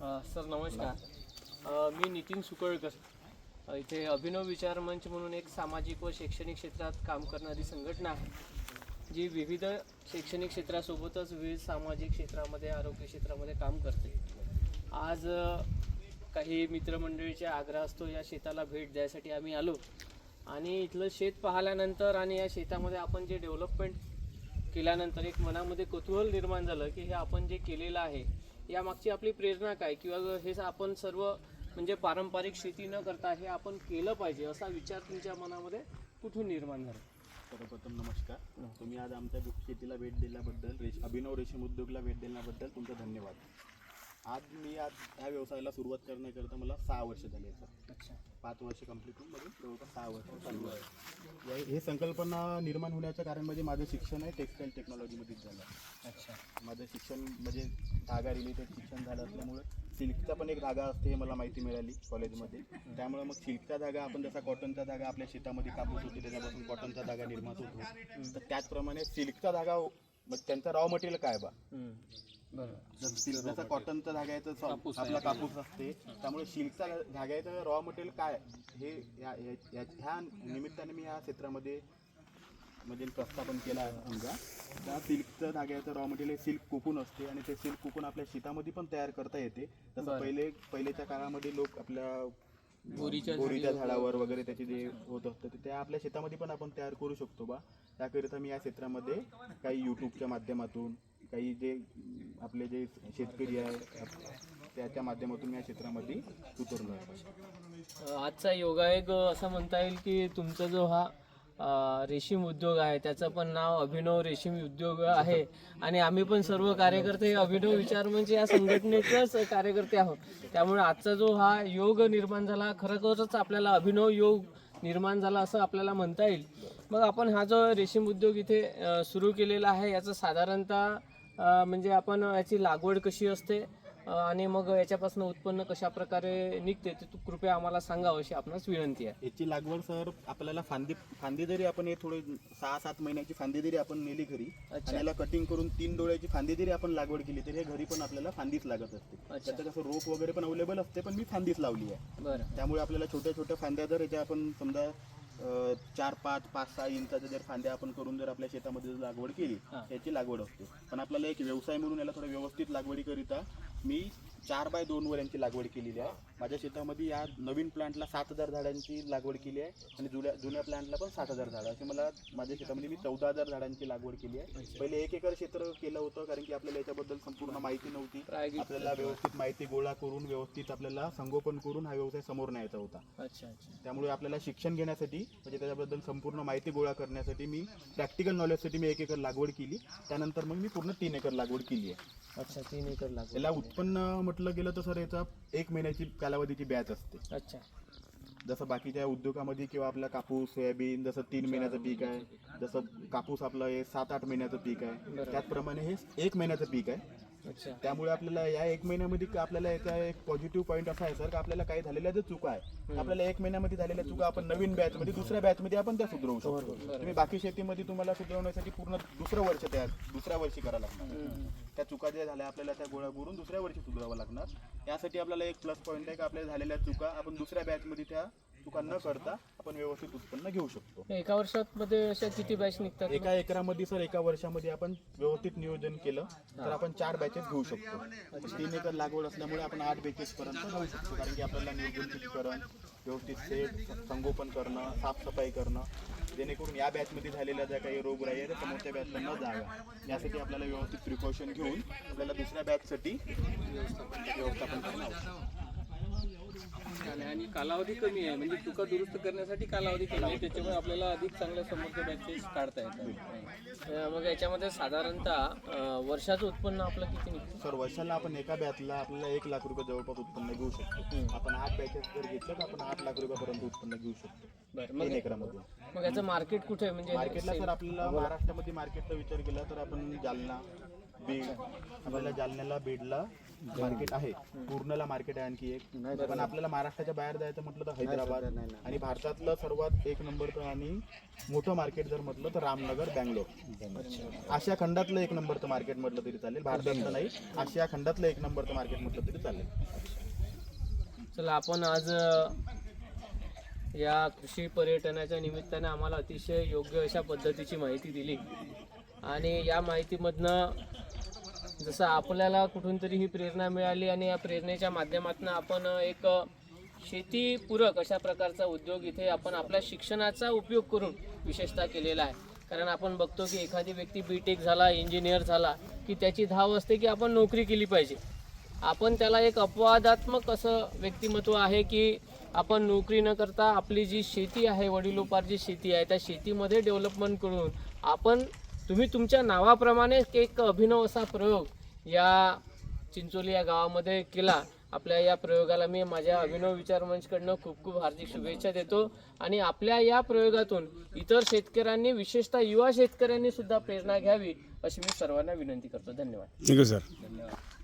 Sir नमस्कार. मी नितीन सुकळकर. इथे अभिनव विचार मंच म्हणून एक सामाजिक व शैक्षणिक क्षेत्रात काम करणारी संघटना आहे, जी विविध शैक्षणिक क्षेत्रासोबतच विविध सामाजिक क्षेत्रामध्ये, आरोग्य क्षेत्रामध्ये काम करते. आज काही मित्रमंडळीच्या आग्रहास्तव या शेताला भेट द्यायसाठी आम्ही आलो आणि इथलं शेत पाहिल्यानंतर आणि या शेतामध्ये आपण जे डेव्हलपमेंट केल्यानंतर एक मनामध्ये कुतूहल निर्माण झालं की हे आपण जे केलेलं आहे यामागची आपली प्रेरणा काय, किंवा हे आपण सर्व म्हणजे पारंपरिक शेती न करता हे आपण केलं पाहिजे असा विचार तुमच्या मनामध्ये कुठून निर्माण झाला? सर्वप्रथम नमस्कार. तुम्ही आज आमच्या शेतीला भेट दिल्याबद्दल, अभिनव रेशीम उद्योगला भेट दिल्याबद्दल तुमचा धन्यवाद. आज ह्या व्यवसायाला सुरुवात करण्याकरता मला 6 वर्ष झाले सर. अच्छा. 5 वर्ष कंप्लीट होऊन मध्ये जवळपास 6 वर्ष चालू आहे. हे संकल्पना निर्माण होण्याचं कारण म्हणजे माझं शिक्षण आहे टेक्सटाईल टेक्नॉलॉजीमध्येच झालं. अच्छा. माझं शिक्षण म्हणजे धागा रिलेटेड शिक्षण झालं असल्यामुळे सिल्कचा पण एक धागा असते हे मला माहिती मिळाली कॉलेजमध्ये. त्यामुळे मग सिल्कचा धागा, आपण जसा कॉटनचा धागा आपल्या शेतामध्ये कापूस होते त्याच्यापासून कॉटनचा धागा निर्माण होतो, तर त्याचप्रमाणे सिल्कचा धागा मग त्यांचा रॉ मटेरियल काय बा, जसा कॉटनचा धागा आहे तर आपला कापूस असते, त्यामुळे सिल्कचा धागा आहे तर रॉ मटेरियल काय हे ह्या निमित्ताने मी ह्या क्षेत्रामध्ये म्हणजे प्रस्थापन केला आहे. समजा त्या सिल्कचं धाग्याचं रॉ मटेरियल सिल्क कोकून असते आणि ते सिल्क कोकून आपल्या शेतामध्ये पण तयार करता येते. तसं पहिलेच्या काळामध्ये लोक आपल्या बोरीच्या झाडावर वगैरे त्याचे जे होत असतं ते आपल्या शेतामध्ये पण आपण तयार करू शकतो बा. त्याकरिता मी या क्षेत्रामध्ये काही यूट्यूबच्या माध्यमातून, काही जे आपले जे शेतकरी आहे त्याच्या माध्यमातून मी या क्षेत्रामध्ये उतरलो आहे. आजचा योगायोग असं म्हणता येईल की तुमचा जो हा रेशीम उद्योग आहे त्याचं पण नाव अभिनव रेशीम उद्योग आहे आणि आम्ही पण सर्व कार्यकर्ते अभिनव विचार मंच या संघटनेचेच कार्यकर्ते आहोत. त्यामुळे आजचा जो हा योग निर्माण झाला, खरोखरच आपल्याला अभिनव योग निर्माण झाला असं आपल्याला म्हणता येईल. मग आपण हा जो रेशीम उद्योग इथे सुरू केलेला आहे याचं साधारणतः म्हणजे आपण याची लागवड कशी असते आणि मग याच्यापासून उत्पन्न कशा प्रकारे निघते ते तू कृपया आम्हाला सांगावं अशी आपणास विनंती आहे. याची लागवड सर आपल्याला फांदी जरी आपण हे थोडे 6-7 महिन्याची फांदी जरी आपण नेली घरी आणि याला कटिंग करून 3 डोळ्याची फांदी जरी आपण लागवड केली तरी हे घरी पण आपल्याला फांदीच लागत असते. त्याचं कसं रोप वगैरे पण अवेलेबल असते, पण मी फांदीच लावली आहे. बरं. त्यामुळे आपल्याला छोट्या छोट्या फांद्या जर याच्या आपण समजा 4-5, 5-6 इंचाच्या जर फांद्या आपण करून जर आपल्या शेतामध्ये लागवड केली याची लागवड असते. पण आपल्याला एक व्यवसाय म्हणून याला थोडं व्यवस्थित लागवडीकरिता मी 4x2 वर यांची लागवड केलेली आहे. माझ्या शेतामध्ये या नवीन प्लांटला 7,000 झाडांची लागवड केली आहे आणि जुन्या प्लांटला पण 7,000 झाडं, असे मला माझ्या शेतामध्ये मी 14,000 झाडांची लागवड केली आहे. पहिले 1 एकर क्षेत्र केलं होतं कारण की आपल्याला याच्याबद्दल संपूर्ण माहिती नव्हती. आपल्याला व्यवस्थित माहिती गोळा करून व्यवस्थित आपल्याला संगोपन करून हा व्यवसाय समोर न्यायचा होता. त्यामुळे आपल्याला शिक्षण घेण्यासाठी म्हणजे त्याच्याबद्दल संपूर्ण माहिती गोळा करण्यासाठी मी प्रॅक्टिकल नॉलेजसाठी मी 1 एकर लागवड केली. त्यानंतर मग मी पूर्ण 3 एकर लागवड केली आहे. अच्छा. 3 एकर लागवड. याला उत्पन्न म्हटलं गेलं तर सर याचा 1 महिन्याची कालावधीची बॅच असते. अच्छा. जसं बाकीच्या उद्योगामध्ये किंवा आपला कापूस, सोयाबीन जसं 3 महिन्याचं पीक आहे, जसं कापूस आपलं हे 7-8 महिन्याचं पीक आहे, त्याचप्रमाणे हे 1 महिन्याचं पीक आहे. त्यामुळे आपल्याला या 1 महिन्यामध्ये आपल्याला याचा एक पॉझिटिव्ह पॉईंट असा आहे सर की आपल्याला काही झालेल्या जर चुका आहे आपल्याला 1 महिन्यामध्ये झालेल्या चुका आपण नवीन बॅचमध्ये दुसऱ्या बॅचमध्ये आपण त्या सुधारवू शकतो. तुम्ही बाकी शेतीमध्ये तुम्हाला सुधारवण्यासाठी पूर्ण दुसऱ्या वर्षी करावं लागणार. त्या चुका ज्या झाल्या आपल्याला त्या गोळा करून दुसऱ्या वर्षी सुधारावं लागणार. यासाठी आपल्याला एक प्लस पॉईंट आहे की आपल्या झालेल्या चुका आपण दुसऱ्या बॅचमध्ये त्या चुका न करता आपण व्यवस्थित उत्पन्न घेऊ शकतो. एका वर्षामध्ये अशा किती बॅच निघतात? एका एकरामध्ये सर एका वर्षामध्ये आपण व्यवस्थित नियोजन केलं तर आपण 4 बॅचेस घेऊ शकतो. 3 एकर लागवड असल्यामुळे आपण 8 बॅचेस पर्यंत जाऊ शकतो. कारण की आपल्याला नियोजन व्यवस्थित सेट संगोपन करणं, साफसफाई करणं, जेणेकरून या बॅचमध्ये झालेल्या ज्या काही रोगराई आहे त्या समोरच्या बॅचला न जाव्या यासाठी आपल्याला व्यवस्थित प्रिकॉशन घेऊन आपल्याला दुसऱ्या बॅचसाठी व्यवस्थापन करणं आवश्यक. आणि कालावधी कमी आहे म्हणजे चुका दुरुस्त करण्यासाठी कालावधी कमी आहे, त्याच्यामुळे आपल्याला अधिक चांगल्या समोरच्या बॅचेस काढता येतात. मग याच्यामध्ये साधारणतः वर्षाचं उत्पन्न आपलं किती निघतं? सर वर्षाला आपण एका बॅचला आपल्याला 1 लाख रुपये जवळपास उत्पन्न घेऊ शकतो. आपण 8 बॅचेस जर घेतलं तर आपण 8 लाख रुपयापर्यंत उत्पन्न घेऊ शकतो. बरं. 3 एकरामध्ये. मग याचं मार्केट कुठे आहे? म्हणजे मार्केटला सर आपल्याला महाराष्ट्रामध्ये मार्केटचा विचार केला तर आपण जालना, बीड, आपल्याला जालन्याला, बीडला मार्केट आहे, पूर्णला मार्केट आहे आणखी एक. पण आपल्याला महाराष्ट्राच्या बाहेर जायचं म्हटलं तर हैदराबाद, आणि भारतातलं सर्वात एक नंबरचं आणि मोठं मार्केट जर म्हटलं तर रामनगर, बँगलोर. आशिया खंडातलं एक नंबरचं मार्केट म्हटलं तरी चालेल, भारतातलं नाही, आशिया खंडातलं एक नंबरचं मार्केट म्हटलं तरी चालेल. चला, आपण आज या कृषी पर्यटनाच्या निमित्ताने आम्हाला अतिशय योग्य अशा पद्धतीची माहिती दिली, आणि या माहितीमधनं जसं आपल्याला कुठून तरी ही प्रेरणा मिळाली, आणि या प्रेरणेच्या माध्यमातून आपण एक शेतीपूरक अशा प्रकारचा उद्योग इथे आपण आपल्या शिक्षणाचा उपयोग करून विशेषतः केलेला आहे. कारण आपण बघतो की एखादी व्यक्ती BTech झाला, इंजिनियर झाला की त्याची धाव असते की आपण नोकरी केली पाहिजे. आपण त्याला एक अपवादात्मक असं व्यक्तिमत्व आहे की आपण नोकरी न करता आपली जी शेती आहे, वडिलोपार्जित शेती आहे, त्या शेतीमध्ये डेव्हलपमेंट करून तुम्ही तुमच्या नावाप्रमाणे एक अभिनव असा प्रयोग या चिंचोली या गावामध्ये केला. आपल्या या प्रयोगाला मी माझ्या अभिनव विचार मंचकडनं खूप खूप हार्दिक शुभेच्छा देतो, आणि आपल्या या प्रयोगातून इतर शेतकऱ्यांनी, विशेषतः युवा शेतकऱ्यांनी सुद्धा प्रेरणा घ्यावी अशी मी सर्वांना विनंती करतो. धन्यवाद. Thank you sir. धन्यवाद.